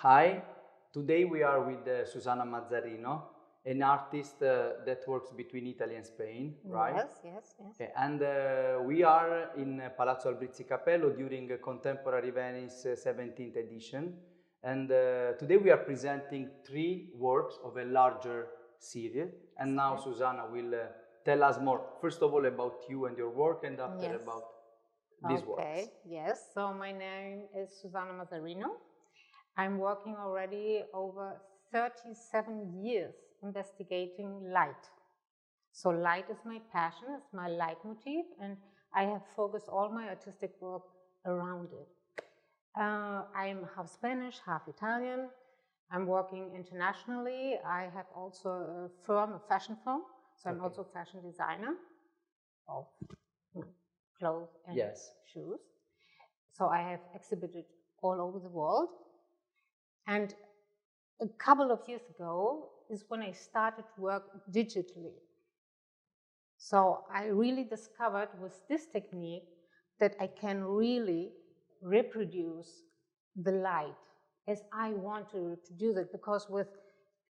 Hi, today we are with Susana Mazzarino, an artist that works between Italy and Spain, right? Yes, yes, yes. Okay, and we are in Palazzo Albrizzi-Capello during Contemporary Venice 17th edition. And today we are presenting 3 works of a larger series. And now Susana will tell us more, first of all, about you and your work, and after Yes. about these works. Okay, yes. So my name is Susana Mazzarino. I'm working already over 37 years investigating light. So light is my passion, it's my leitmotif, and I have focused all my artistic work around it. I'm half Spanish, half Italian. I'm working internationally. I have also a firm, a fashion firm, so I'm also a fashion designer of clothes and shoes. So I have exhibited all over the world. And a couple of years ago is when I started to work digitally. So I really discovered with this technique that I can really reproduce the light as I want to reproduce it, because with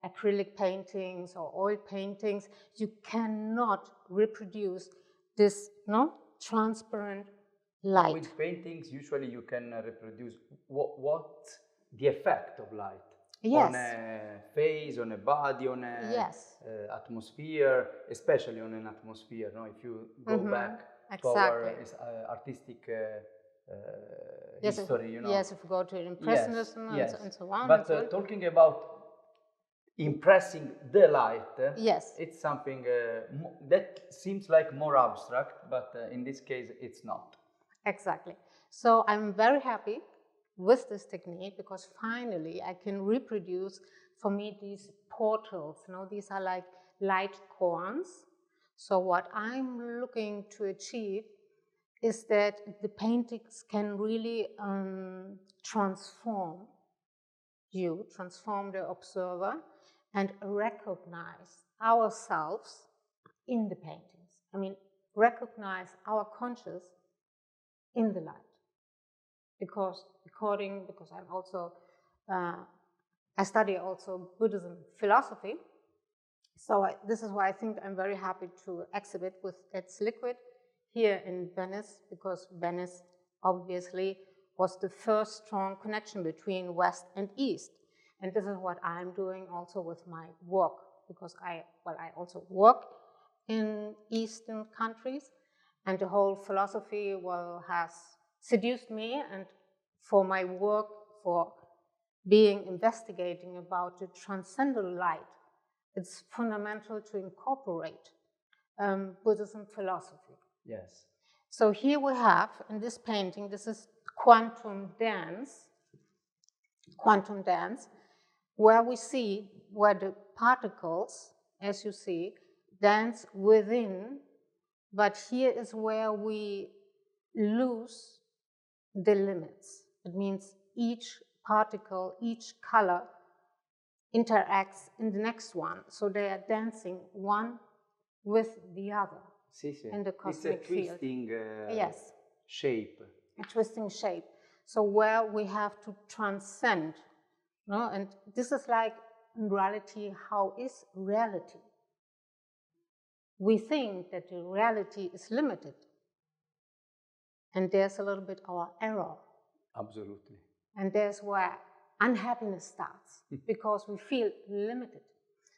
acrylic paintings or oil paintings, you cannot reproduce this transparent light. With paintings, usually you can reproduce what the effect of light on a face, on a body, on a atmosphere, especially on an atmosphere. No, if you go back to our artistic history, Yes, if you go to Impressionism and so on. But talking about impressing the light, it's something that seems like more abstract, but in this case, it's not. Exactly. So I'm very happy with this technique because finally I can reproduce, for me, these portals. These are like light corns. So what I'm looking to achieve is that the paintings can really transform the observer, and recognize ourselves in the paintings. I mean, recognize our conscious in the light. Because I'm also, I study also Buddhism philosophy. So this is why I think I'm very happy to exhibit with its liquid here in Venice, because Venice obviously was the first strong connection between West and East. And this is what I'm doing also with my work, because I also work in Eastern countries, and the whole philosophy has seduced me, and for my work, for investigating about the transcendental light, it's fundamental to incorporate Buddhism philosophy. Yes. So here we have, in this painting, this is quantum dance, where we see where the particles, as you see, dance within, but here is where we lose the limits. It means each particle, each color interacts in the next one, so they are dancing one with the other in the cosmic field. It's a twisting shape. A twisting shape. So where we have to transcend, and this is like, in reality, how is reality? We think that the reality is limited, and there's a little bit our error. Absolutely. And there's where unhappiness starts, because we feel limited.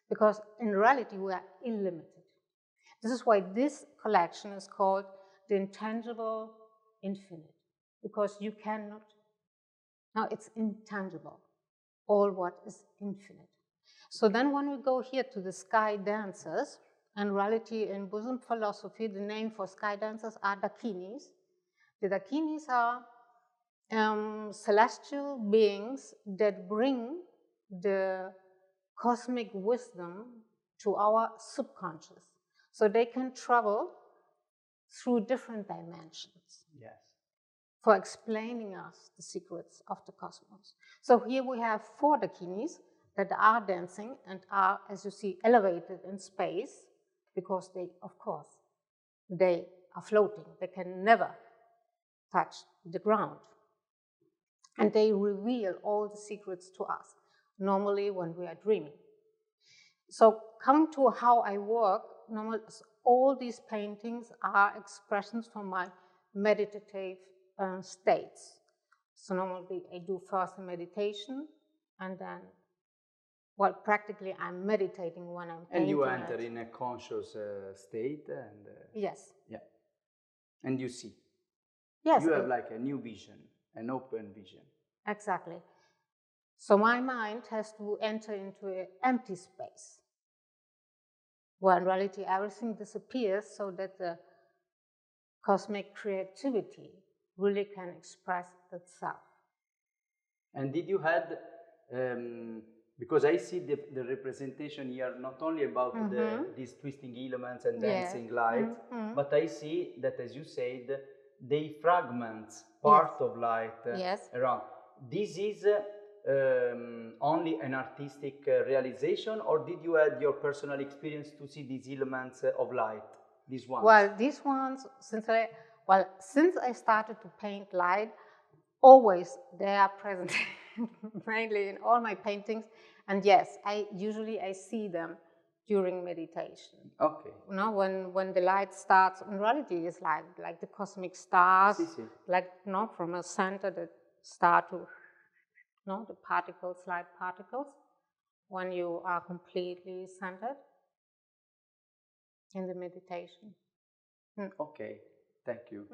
Because in reality, we are illimited. This is why this collection is called the intangible infinite, because you cannot, now it's intangible, all what is infinite. So then when we go here to the sky dancers, in reality, in Buddhism philosophy, the name for sky dancers are dakinis. The dakinis are celestial beings that bring the cosmic wisdom to our subconscious. So they can travel through different dimensions. Yes. For explaining us the secrets of the cosmos. So here we have 4 dakinis that are dancing and are, as you see, elevated in space, because they, of course, they are floating. They can never touch the ground. And they reveal all the secrets to us, normally when we are dreaming. So coming to how I work, normally all these paintings are expressions from my meditative states. So normally I do first a meditation, and then, well, practically I'm meditating when I'm painting. And you enter in a conscious state, and yes. Yeah. And you see. Yes. You have like a new vision, an open vision. Exactly. So my mind has to enter into an empty space, where in reality everything disappears, so that the cosmic creativity really can express itself. And did you had, because I see the representation here not only about these twisting elements and dancing lights, but I see that, as you said, they fragment part of light around. This is only an artistic realization, or did you add your personal experience to see these elements of light, these ones? Well, these ones, since I started to paint light, always they are present, mainly in all my paintings. And yes, I usually see them during meditation. Okay. You know, when the light starts, in reality, it's like the cosmic stars, like, you know, from a center that start to, you know, the particles, light particles, when you are completely centered in the meditation. Okay, thank you.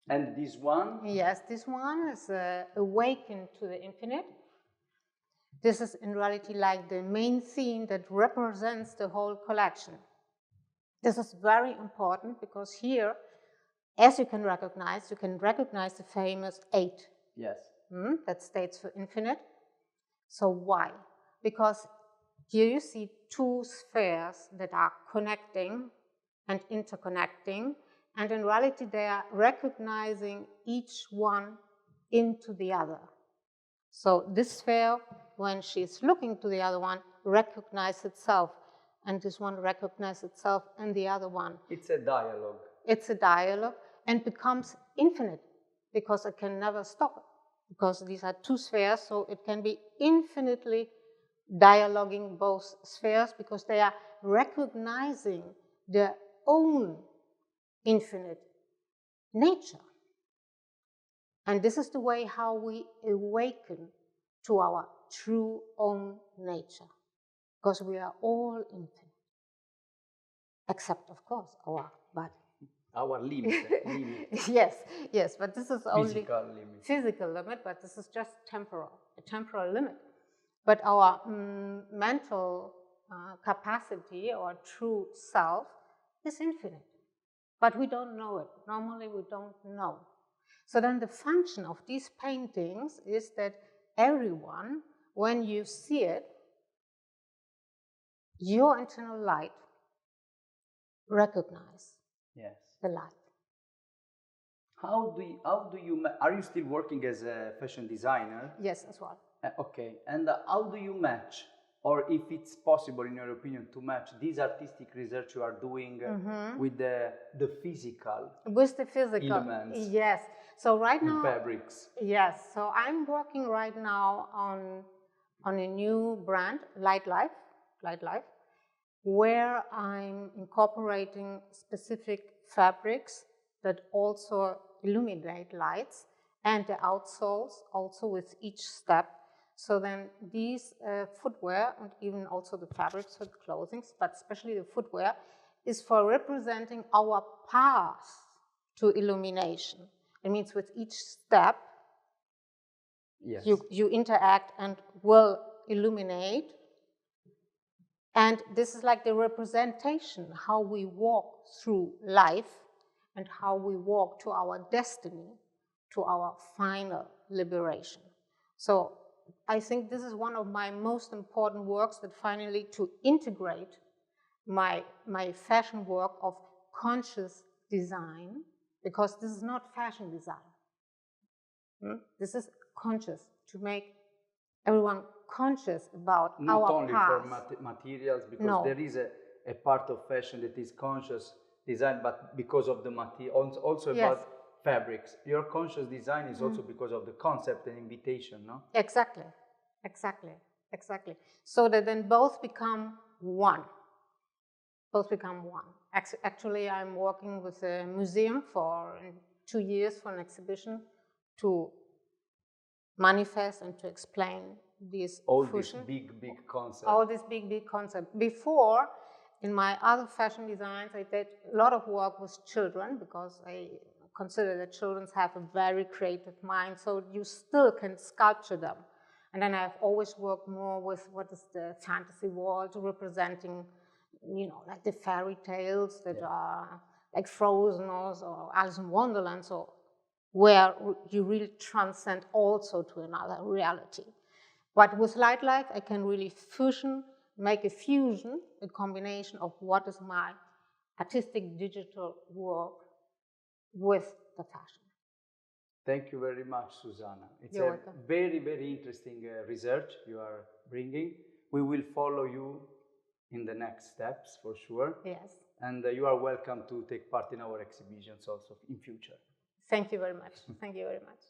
And this one? Yes, this one is Awaken to the Infinite. This is in reality like the main theme that represents the whole collection. This is very important because here, as you can recognize the famous 8. Yes. That stands for infinite. So why? Because here you see two spheres that are connecting and interconnecting, and in reality they are recognizing each one into the other. So this sphere, when she's looking to the other one, recognizes itself, and this one recognizes itself in the other one. It's a dialogue. It's a dialogue, and becomes infinite, because it can never stop, because these are two spheres, so it can be infinitely dialoguing both spheres, because they are recognizing their own infinite nature. And this is the way how we awaken to our true own nature, because we are all infinite, except, of course, our body. Our limit. Yes, but this is only physical limit, but this is just a temporal limit. But our mental capacity, or true self, is infinite. But we don't know it. Normally we don't know. So then the function of these paintings is that everyone, when you see it, your internal light recognize the light. How do you are you still working as a fashion designer? Yes, as well. Okay, and how do you match, or if it's possible in your opinion, to match this artistic research you are doing with the physical elements? Yes. So right now, fabrics. Yes. So I'm working right now on a new brand, Light Life, where I'm incorporating specific fabrics that also illuminate lights, and the outsoles also with each step. So then these footwear, and even also the fabrics for the clothing, but especially the footwear, is for representing our path to illumination. It means with each step, you interact and will illuminate. And this is like the representation, how we walk through life and how we walk to our destiny, to our final liberation. So I think this is one of my most important works, that finally to integrate my fashion work of conscious design, because this is not fashion design. This is conscious, to make everyone conscious about not our only path. For materials, because there is a part of fashion that is conscious design, but because of the material, also about fabrics. Your conscious design is also because of the concept and invitation, no? Exactly, exactly, exactly. So that then both become one. Both become one. Actually, I'm working with a museum for 2 years for an exhibition to manifest and to explain this all fusion. This big concept. All this big concept. Before, in my other fashion designs, I did a lot of work with children because I consider that children have a very creative mind, so you still can sculpture them. And then I've always worked more with what is the fantasy world, representing, you know, like the fairy tales that are like Frozen or Alice in Wonderland, so where you really transcend also to another reality. But with Light Life, I can really make a fusion, a combination of what is my artistic digital work with the fashion. Thank you very much, Susana. It's You're a welcome. very interesting research you are bringing. We will follow you in the next steps for sure. Yes. And you are welcome to take part in our exhibitions also in future. Thank you very much. Thank you very much.